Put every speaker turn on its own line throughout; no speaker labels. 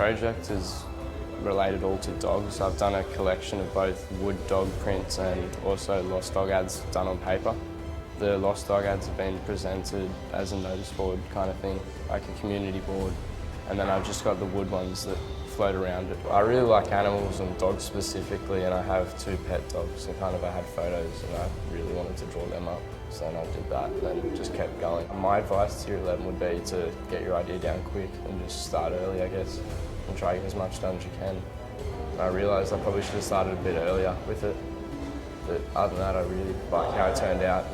project is related all to dogs. I've done a collection of both wood dog prints and also lost dog ads done on paper. The lost dog ads have been presented as a notice board kind of thing, like a community board, and then I've just got the wood ones that float around it. I really like animals and dogs specifically, and I have 2 pet dogs, and I had photos and I really wanted to draw them up. So then I did that and then just kept going. My advice to year 11 would be to get your idea down quick and just start early, I guess, and try to get as much done as you can. And I realised I probably should have started a bit earlier with it, but other than that I really like how it turned out.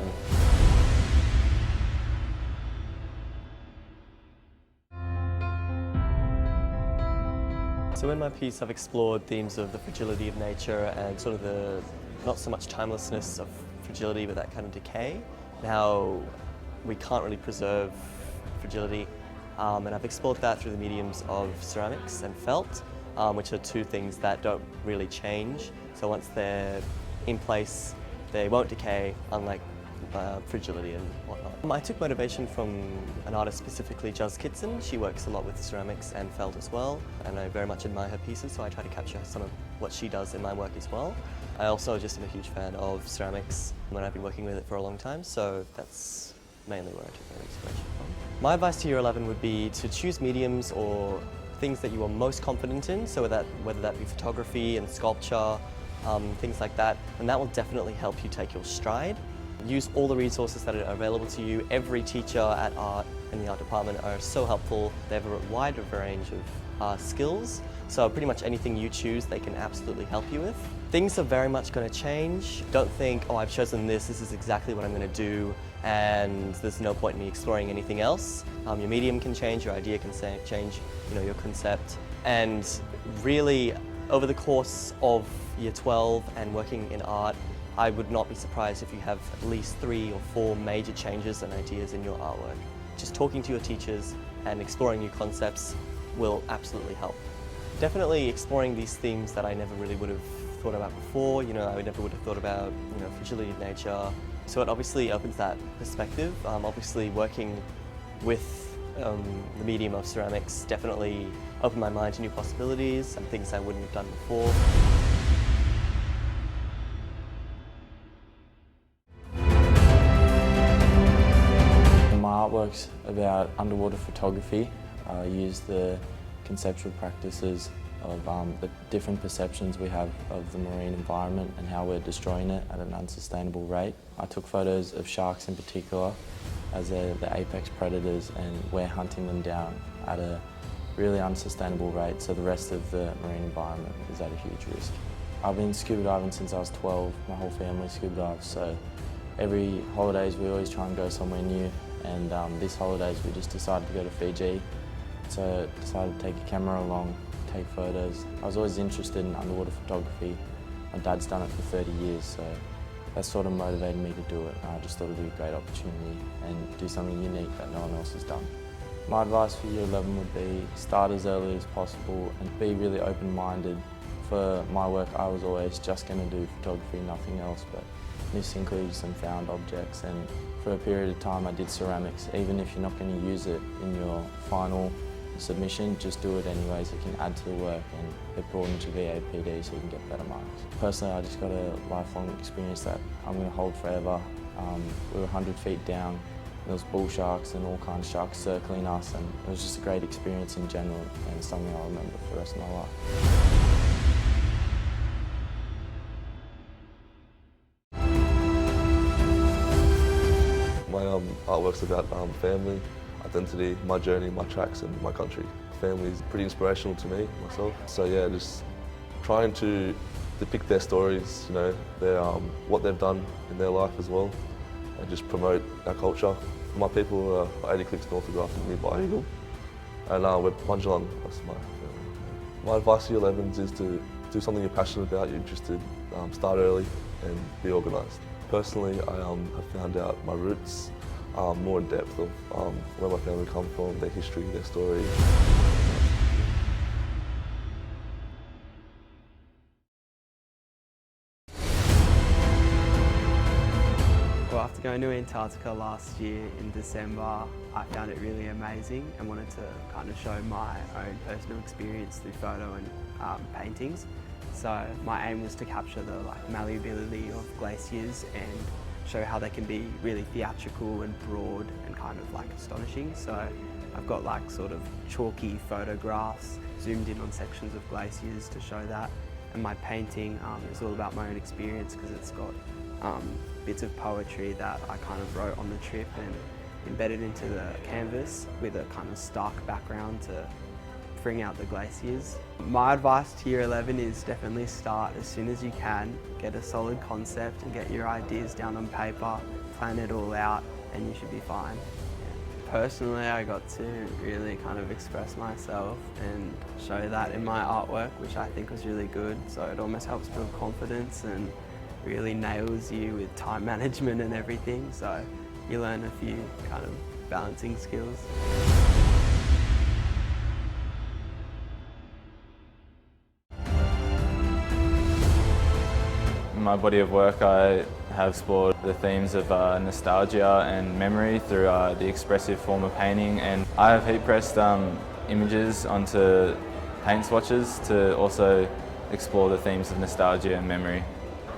So in my piece I've explored themes of the fragility of nature and sort of the not so much timelessness of fragility but that kind of decay, and how we can't really preserve fragility. And I've explored that through the mediums of ceramics and felt, which are 2 things that don't really change. So once they're in place, they won't decay, unlike fragility and whatnot. I took motivation from an artist, specifically Juz Kitson. She works a lot with ceramics and felt as well, and I very much admire her pieces, so I try to capture some of what she does in my work as well. I also just am a huge fan of ceramics, and I've been working with it for a long time, so that's mainly where I took my inspiration from. My advice to year 11 would be to choose mediums or things that you are most confident in, so whether that be photography and sculpture, things like that, and that will definitely help you take your stride. Use all the resources that are available to you. Every teacher at art in the art department are so helpful. They have a wide range of skills, so pretty much anything you choose they can absolutely help you with. Things are very much going to change. Don't think, oh, I've chosen this is exactly what I'm going to do and there's no point in me exploring anything else. Your medium can change, your idea can change, your concept. And really, over the course of year 12 and working in art, I would not be surprised if you have at least 3 or 4 major changes and ideas in your artwork. Just talking to your teachers and exploring new concepts will absolutely help. Definitely exploring these themes that I never really would have thought about before. I never would have thought about, fragility of nature. So it obviously opens that perspective. Obviously working with the medium of ceramics definitely opened my mind to new possibilities and things I wouldn't have done before.
My artwork's about underwater photography. I use the conceptual practices of the different perceptions we have of the marine environment and how we're destroying it at an unsustainable rate. I took photos of sharks in particular as the apex predators, and we're hunting them down at a really unsustainable rate, so the rest of the marine environment is at a huge risk. I've been scuba diving since I was 12. My whole family scuba dives, so every holidays we always try and go somewhere new, and this holidays we just decided to go to Fiji. So decided to take a camera along, take photos. I was always interested in underwater photography. My dad's done it for 30 years, so that sort of motivated me to do it. I just thought it would be a great opportunity and do something unique that no one else has done. My advice for year 11 would be start as early as possible and be really open-minded. For my work, I was always just going to do photography, nothing else, but this included some found objects, and for a period of time I did ceramics. Even if you're not going to use it in your final submission, just do it anyways. It can add to the work and get brought into VAPD so you can get better marks. Personally, I just got a lifelong experience that I'm going to hold forever. We were 100 feet down, there was bull sharks and all kinds of sharks circling us, and it was just a great experience in general and something I'll remember for the rest of my life.
My artwork's about family, identity, my journey, my tracks and my country. Family is pretty inspirational to me, myself. So yeah, just trying to depict their stories, their, what they've done in their life as well, and just promote our culture. My people are 80 clicks north of Grafton, nearby Eagle, and we're Bunjalung, that's my family. My advice to year 11s is to do something you're passionate about, you're interested, start early and be organised. Personally, I have found out my roots more in depth of where my family come from, their history, their story.
Well, after going to Antarctica last year in December, I found it really amazing and wanted to kind of show my own personal experience through photo and paintings. So my aim was to capture the malleability of glaciers and show how they can be really theatrical and broad and kind of astonishing. So I've got sort of chalky photographs, zoomed in on sections of glaciers to show that. And my painting is all about my own experience because it's got bits of poetry that I kind of wrote on the trip and embedded into the canvas with a kind of stark background to bring out the glaciers. My advice to Year 11 is definitely start as soon as you can, get a solid concept and get your ideas down on paper, plan it all out and you should be fine. Personally, I got to really kind of express myself and show that in my artwork, which I think was really good. So it almost helps build confidence and really nails you with time management and everything. So you learn a few kind of balancing skills.
In my body of work, I have explored the themes of nostalgia and memory through the expressive form of painting, and I have heat pressed images onto paint swatches to also explore the themes of nostalgia and memory.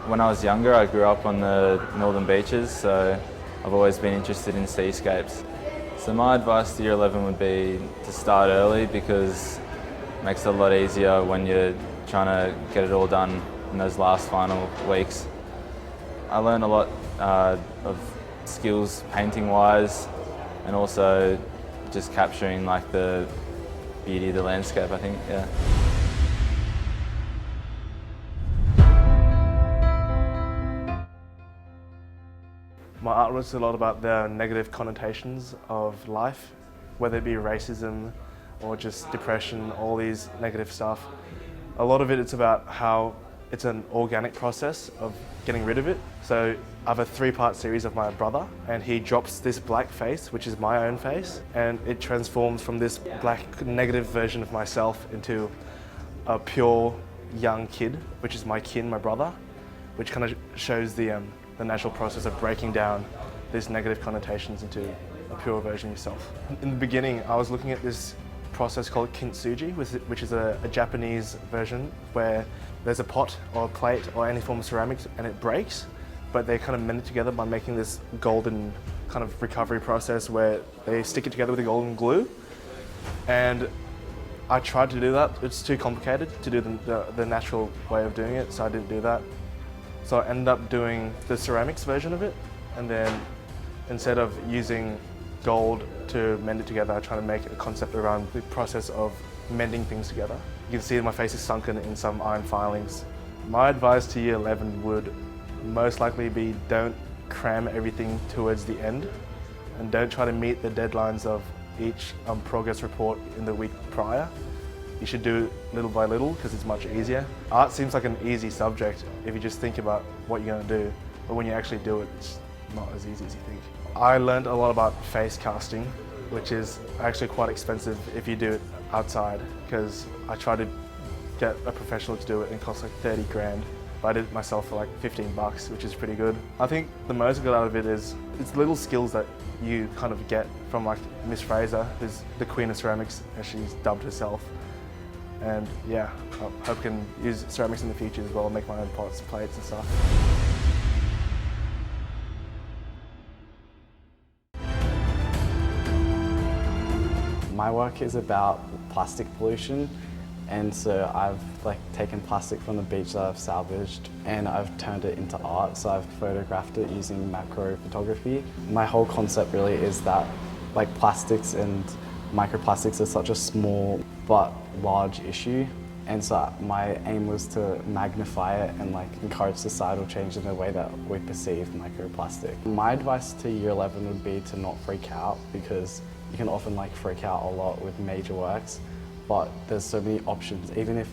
When I was younger, I grew up on the northern beaches, so I've always been interested in seascapes. So my advice to Year 11 would be to start early because it makes it a lot easier when you're trying to get it all done in those last final weeks. I learned a lot of skills painting-wise and also just capturing the beauty of the landscape, I think, yeah.
My art was a lot about the negative connotations of life, whether it be racism or just depression, all these negative stuff. A lot of it's about how it's an organic process of getting rid of it. So I have a 3-part series of my brother, and he drops this black face, which is my own face, and it transforms from this black negative version of myself into a pure young kid, which is my kin, my brother, which kind of shows the natural process of breaking down these negative connotations into a pure version of yourself. In the beginning, I was looking at this process called kintsugi, which is a Japanese version where there's a pot or a plate or any form of ceramics and it breaks, but they kind of mend it together by making this golden kind of recovery process where they stick it together with a golden glue. And I tried to do that. It's too complicated to do the natural way of doing it, so I didn't do that. So I ended up doing the ceramics version of it, and then instead of using gold to mend it together, I try to make a concept around the process of mending things together. You can see my face is sunken in some iron filings. My advice to Year 11 would most likely be don't cram everything towards the end and don't try to meet the deadlines of each progress report in the week prior. You should do it little by little because it's much easier. Art seems like an easy subject if you just think about what you're going to do, but when you actually do it, it's not as easy as you think. I learned a lot about face casting, which is actually quite expensive if you do it outside, because I tried to get a professional to do it and it costs 30 grand. But I did it myself for 15 bucks, which is pretty good. I think the most I got out of it is it's little skills that you kind of get from Miss Fraser, who's the queen of ceramics, as she's dubbed herself. And yeah, I hope I can use ceramics in the future as well, make my own pots, plates and stuff.
My work is about plastic pollution, and so I've taken plastic from the beach that I've salvaged and I've turned it into art. So I've photographed it using macro photography. My whole concept really is that plastics and microplastics are such a small but large issue, and so my aim was to magnify it and encourage societal change in the way that we perceive microplastic. My advice to Year 11 would be to not freak out, because you can often freak out a lot with major works, but there's so many options. Even if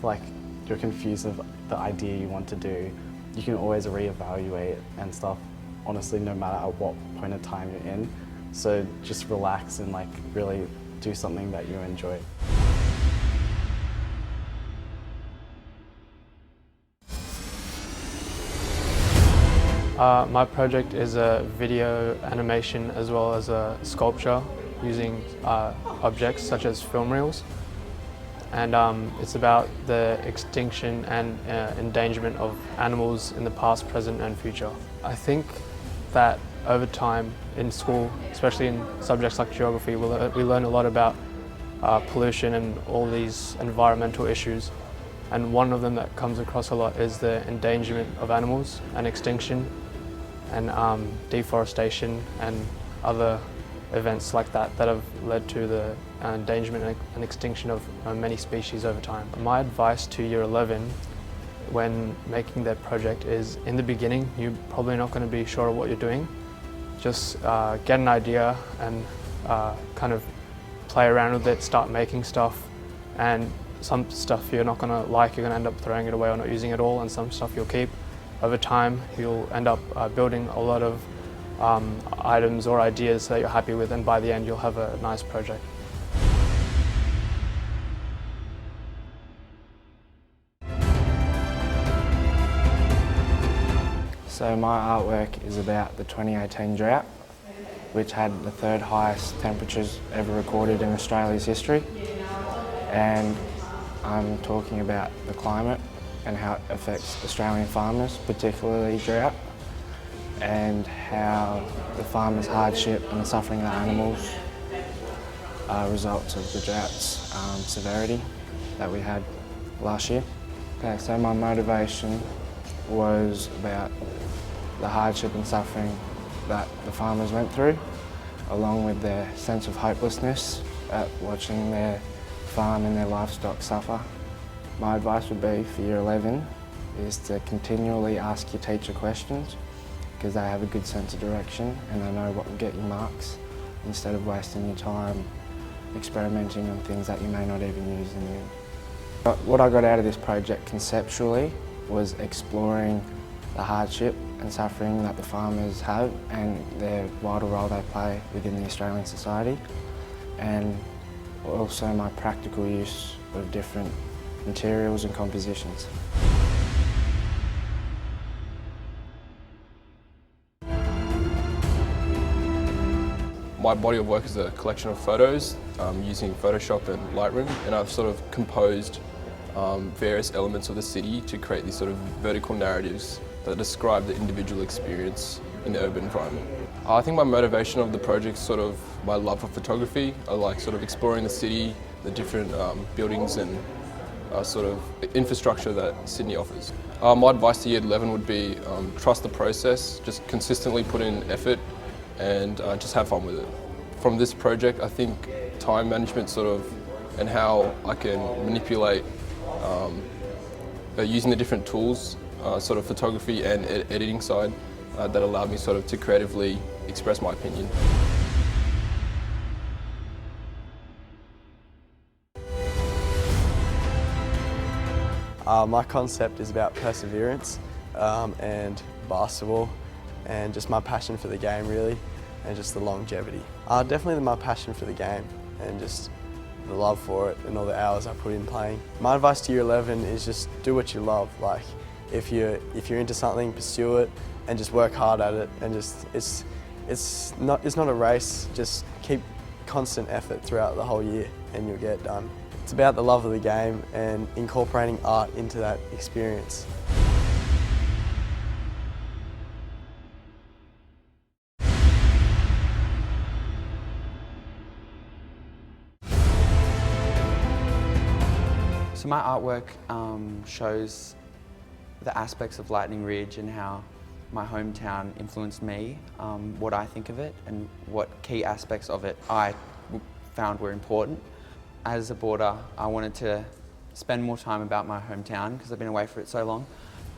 you're confused of the idea you want to do, you can always reevaluate and stuff, honestly, no matter at what point of time you're in. So just relax and really do something that you enjoy.
My project is a video animation as well as a sculpture using objects such as film reels. And it's about the extinction and endangerment of animals in the past, present and future. I think that over time in school, especially in subjects like geography, we learn a lot about pollution and all these environmental issues. And one of them that comes across a lot is the endangerment of animals and extinction and deforestation and other events like that have led to the endangerment and extinction of many species over time. My advice to Year 11 when making their project is, in the beginning, you're probably not going to be sure of what you're doing. Just get an idea and kind of play around with it, start making stuff, and some stuff you're not going to like, you're going to end up throwing it away or not using it at all, and some stuff you'll keep. Over time, you'll end up building a lot of items or ideas that you're happy with, and by the end you'll have a nice project.
So my artwork is about the 2018 drought, which had the third highest temperatures ever recorded in Australia's history. And I'm talking about the climate and how it affects Australian farmers, particularly drought, and how the farmers' hardship and the suffering of the animals are results of the drought's severity that we had last year. Okay, so my motivation was about the hardship and suffering that the farmers went through, along with their sense of hopelessness at watching their farm and their livestock suffer. My advice would be for Year 11 is to continually ask your teacher questions, because they have a good sense of direction and they know what will get you marks, instead of wasting your time experimenting on things that you may not even use in the end. What I got out of this project conceptually was exploring the hardship and suffering that the farmers have and their vital role they play within the Australian society, and also my practical use of different materials and compositions.
My body of work is a collection of photos using Photoshop and Lightroom, and I've sort of composed various elements of the city to create these sort of vertical narratives that describe the individual experience in the urban environment. I think my motivation of the project is sort of my love for photography. I like sort of exploring the city, the different buildings and sort of infrastructure that Sydney offers. My advice to Year 11 would be trust the process, just consistently put in effort and just have fun with it. From this project, I think time management sort of and how I can manipulate using the different tools, sort of photography and editing side, that allowed me sort of to creatively express my opinion.
My concept is about perseverance and basketball and just my passion for the game really, and just the longevity. Definitely my passion for the game and just the love for it and all the hours I put in playing. My advice to Year 11 is just do what you love. Like if you're into something, pursue it and just work hard at it, and just it's not a race. Just keep constant effort throughout the whole year and you'll get done. It's about the love of the game and incorporating art into that experience.
So my artwork shows the aspects of Lightning Ridge and how my hometown influenced me, what I think of it and what key aspects of it I found were important. As a boarder, I wanted to spend more time about my hometown because I've been away for it so long.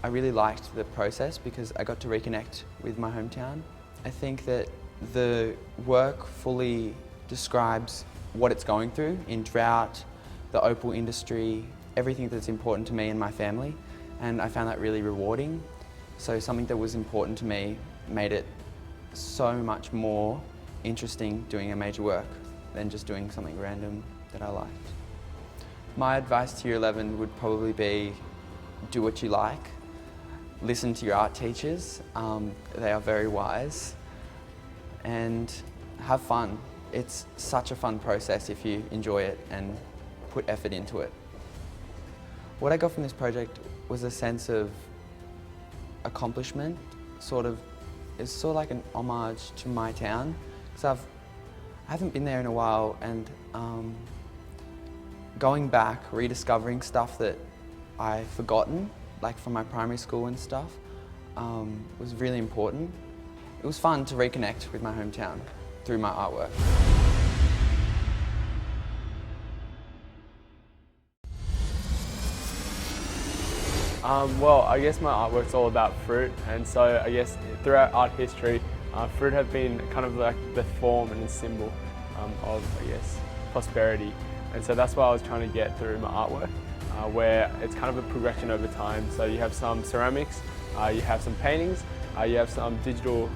I really liked the process because I got to reconnect with my hometown. I think that the work fully describes what it's going through in drought, the opal industry, everything that's important to me and my family, and I found that really rewarding. So something that was important to me made it so much more interesting doing a major work than just doing something random that I liked. My advice to Year 11 would probably be do what you like.
listen to your art teachers. They are very wise. And have fun. It's such a fun process if you enjoy it and put effort into it. What I got from this project was a sense of accomplishment, it's sort of like an homage to my town, because I haven't been there in a while, and going back, rediscovering stuff that I've forgotten, like from my primary school and stuff, was really important. It was fun to reconnect with my hometown through my artwork.
Well, I guess my artwork's all about fruit, and so I guess throughout art history, fruit have been kind of like the form and the symbol of, I guess, prosperity. And so that's what I was trying to get through my artwork, where it's kind of a progression over time. So you have some ceramics, you have some paintings, you have some digital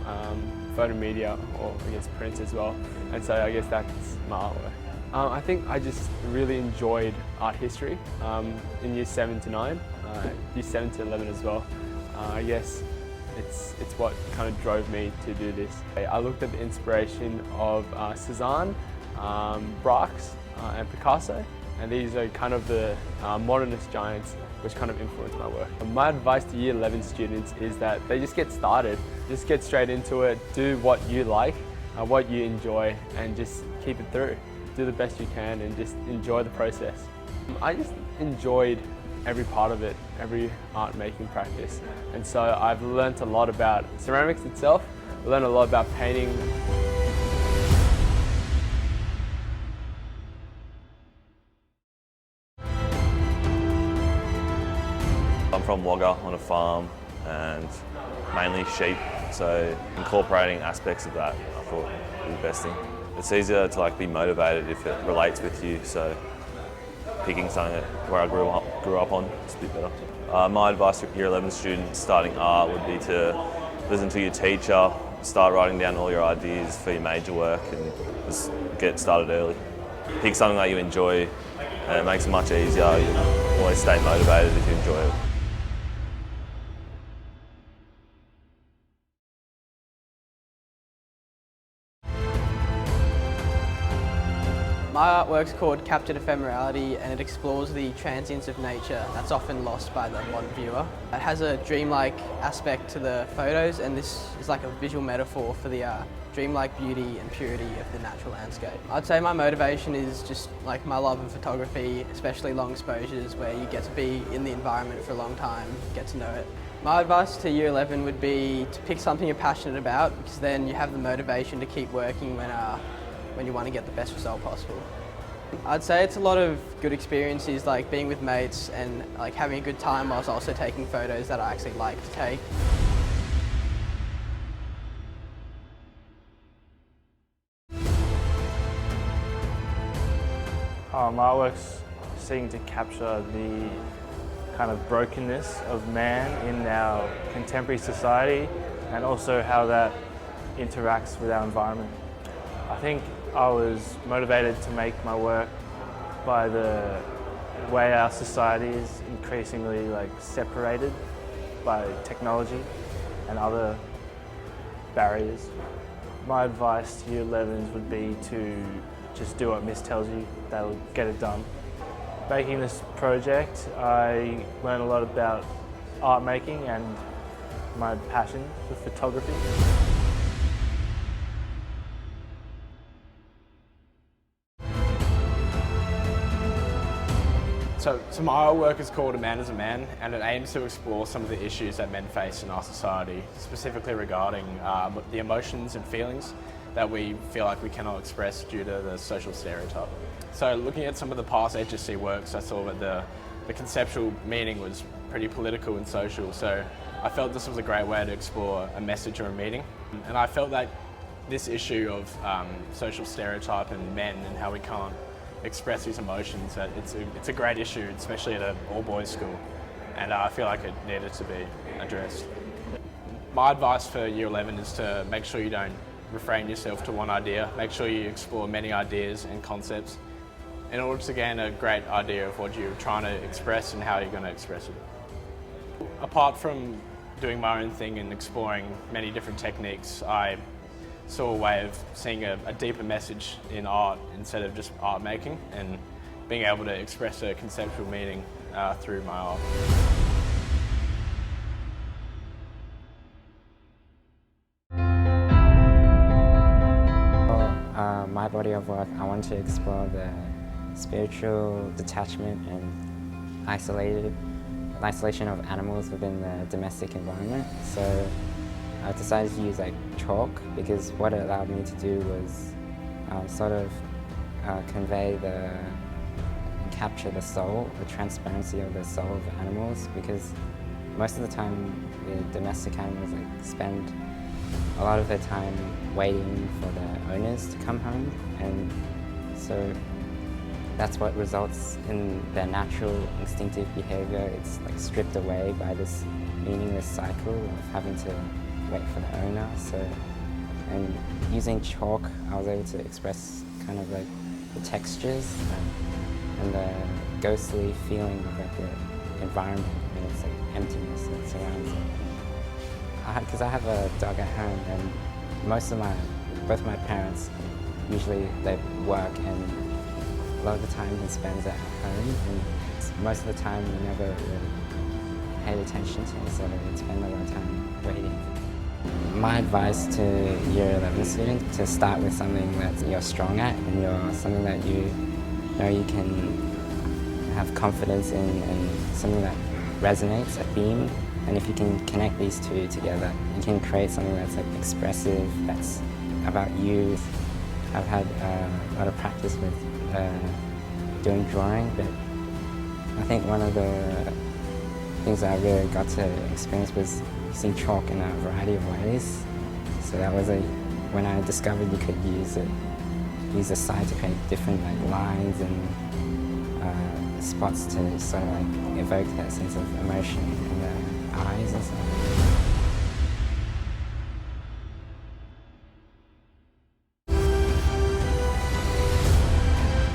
photo media, or I guess prints as well. And so I guess that's my artwork. I think I just really enjoyed art history in years 7 to 9, years 7 to 11 as well. I guess it's what kind of drove me to do this. I looked at the inspiration of Cézanne, Braque and Picasso, and these are kind of the modernist giants which kind of influenced my work. My advice to year 11 students is that they just get started, just get straight into it, do what you like, what you enjoy, and just keep it through. Do the best you can and just enjoy the process. I just enjoyed every part of it, every art making practice. And so I've learnt a lot about ceramics itself, I learned a lot about painting.
I'm from Wagga on a farm and mainly sheep, so incorporating aspects of that I thought was the best thing. It's easier to be motivated if it relates with you, so picking something where I grew up on is a bit better. My advice to year 11 students starting art would be to listen to your teacher, start writing down all your ideas for your major work and just get started early. Pick something that you enjoy and it makes it much easier. You always stay motivated if you enjoy it.
My artwork's called Captured Ephemerality, and it explores the transience of nature that's often lost by the modern viewer. It has a dreamlike aspect to the photos, and this is like a visual metaphor for the dreamlike beauty and purity of the natural landscape. I'd say my motivation is just like my love of photography, especially long exposures where you get to be in the environment for a long time, get to know it. My advice to year 11 would be to pick something you're passionate about, because then you have the motivation to keep working when you want to get the best result possible. I'd say it's a lot of good experiences, like being with mates and like having a good time whilst also taking photos that I actually like to take.
My artwork's seeking to capture the kind of brokenness of man in our contemporary society and also how that interacts with our environment. I think I was motivated to make my work by the way our society is increasingly separated by technology and other barriers. My advice to year 11s would be to just do what Miss tells you, they'll get it done. Making this project, I learned a lot about art making and my passion for photography.
So my artwork is called A Man is a Man, and it aims to explore some of the issues that men face in our society, specifically regarding the emotions and feelings that we feel like we cannot express due to the social stereotype. So looking at some of the past HSC works, I saw that the conceptual meaning was pretty political and social, so I felt this was a great way to explore a message or a meaning. And I felt that this issue of social stereotype and men and how we can't express these emotions, that it's a great issue, especially at an all-boys school, and I feel like it needed to be addressed. My advice for year 11 is to make sure you don't refrain yourself to one idea, make sure you explore many ideas and concepts in order to gain a great idea of what you're trying to express and how you're going to express it. Apart from doing my own thing and exploring many different techniques, I saw a way of seeing a deeper message in art instead of just art making, and being able to express a conceptual meaning through my art.
My body of work, I want to explore the spiritual detachment and isolation of animals within the domestic environment. So I decided to use chalk because what it allowed me to do was capture the soul, the transparency of the soul of the animals, because most of the time the domestic animals spend a lot of their time waiting for their owners to come home, and so that's what results in their natural instinctive behavior. It's stripped away by this meaningless cycle of having to wait for the owner. So, and using chalk, I was able to express kind of the textures and the ghostly feeling of the environment and its emptiness that surrounds it. Because I have a dog at home, and both my parents, usually they work, and a lot of the time he spends it at home, and most of the time we never really paid attention to him, so we'd spend a lot of time waiting. My advice to Year 11 students, to start with something that you're strong at, and something that you know you can have confidence in, and something that resonates, a theme. And if you can connect these two together, you can create something that's expressive, that's about you. I've had a lot of practice with doing drawing, but I think one of the things that I really got to experience was using chalk in a variety of ways. So that was when I discovered you could use the side to create different lines and spots to sort of evoke that sense of emotion in the eyes and stuff.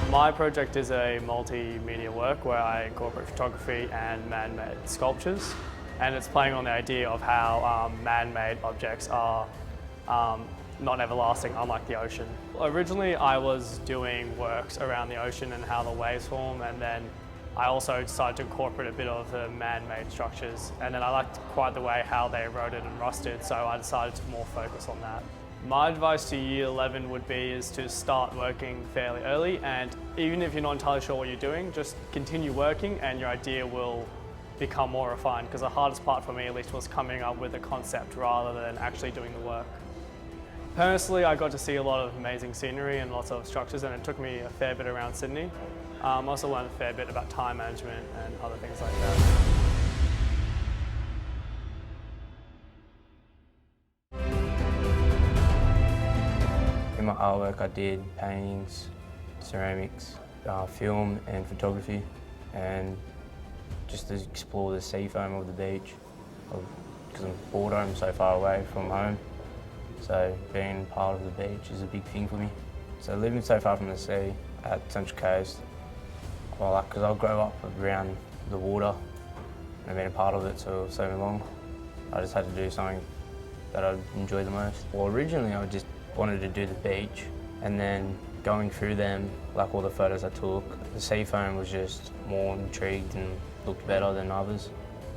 My project is a multimedia work where I incorporate photography and man-made sculptures, and it's playing on the idea of how man-made objects are not everlasting, unlike the ocean. Originally I was doing works around the ocean and how the waves form, and then I also decided to incorporate a bit of the man-made structures, and then I liked quite the way how they eroded and rusted, so I decided to more focus on that. My advice to Year 11 would be to start working fairly early, and even if you're not entirely sure what you're doing, just continue working and your idea will become more refined, because the hardest part for me at least was coming up with a concept rather than actually doing the work. Personally, I got to see a lot of amazing scenery and lots of structures, and it took me a fair bit around Sydney. I also learned a fair bit about time management and other things like that.
In my artwork I did paintings, ceramics, film and photography, and just to explore the sea foam of the beach, because I'm bored, I'm so far away from home, so being part of the beach is a big thing for me. So living so far from the sea at Central Coast, because I'll grow up around the water and I've been a part of it for so long, I just had to do something that I enjoy the most. Well, originally I just wanted to do the beach, and then going through them, like all the photos I took, the sea foam was just more intrigued and looked better than others.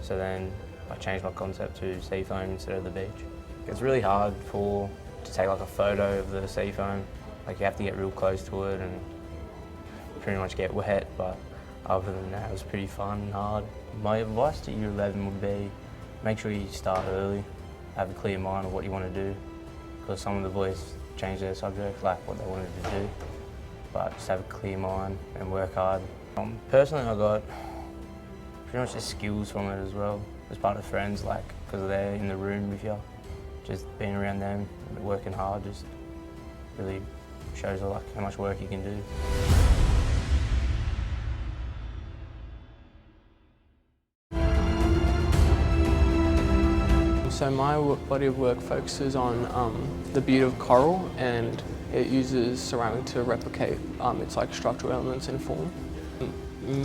So then I changed my concept to sea foam instead of the beach. It's really hard to take a photo of the sea foam. You have to get real close to it and pretty much get wet, but other than that it was pretty fun and hard. My advice to Year 11 would be make sure you start early, have a clear mind of what you want to do, because some of the boys change their subject, like what they wanted to do, but just have a clear mind and work hard. Personally I got pretty much the skills from it as well, as part of friends, because they're in the room with you, just being around them, working hard, just really shows how much work you can do.
So my body of work focuses on the beauty of coral, and it uses ceramic to replicate its structural elements and form.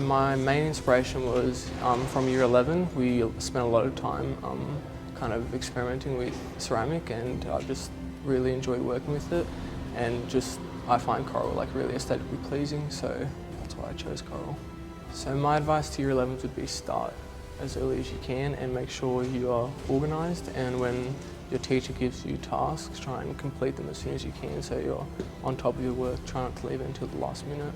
My main inspiration was from Year 11. We spent a lot of time kind of experimenting with ceramic, and I just really enjoy working with it, and just I find coral like really aesthetically pleasing, so that's why I chose coral. So my advice to Year 11s would be start as early as you can and make sure you are organised, and when your teacher gives you tasks, try and complete them as soon as you can so you're on top of your work, try not to leave it until the last minute.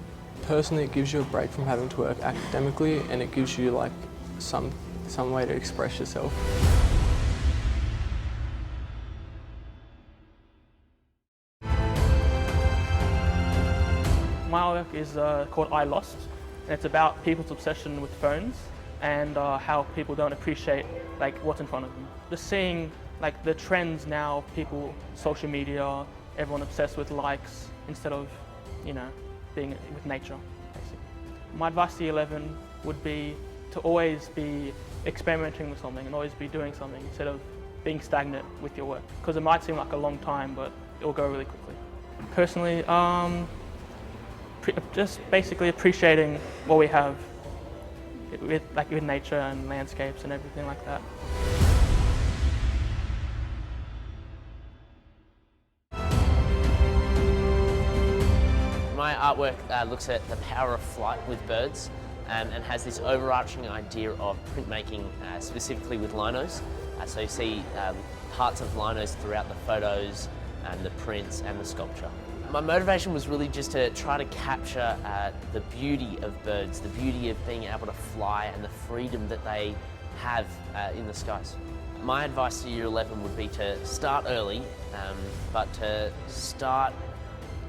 Personally, it gives you a break from having to work academically, and it gives you like some way to express yourself.
My work is called I Lost, and it's about people's obsession with phones and how people don't appreciate like what's in front of them. Just seeing like the trends now, people, social media, everyone obsessed with likes instead of, you know, being with nature, basically. My advice to Year 11 would be to always be experimenting with something and always be doing something instead of being stagnant with your work. Because it might seem like a long time, but it'll go really quickly. Personally, just basically appreciating what we have with nature and landscapes and everything like that.
My artwork looks at the power of flight with birds and has this overarching idea of printmaking, specifically with linos. So you see parts of linos throughout the photos and the prints and the sculpture. My motivation was really just to try to capture the beauty of birds, the beauty of being able to fly and the freedom that they have in the skies. My advice to Year 11 would be to start early, but to start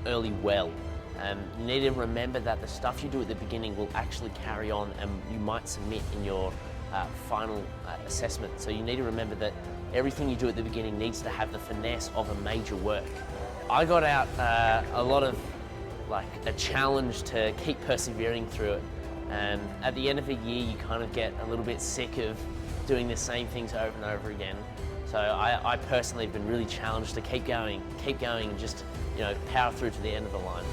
early well. You need to remember that the stuff you do at the beginning will actually carry on and you might submit in your final assessment. So you need to remember that everything you do at the beginning needs to have the finesse of a major work. I got out a lot of a challenge to keep persevering through it, and at the end of a year you kind of get a little bit sick of doing the same things over and over again. So I personally have been really challenged to keep going and just, you know, power through to the end of the line.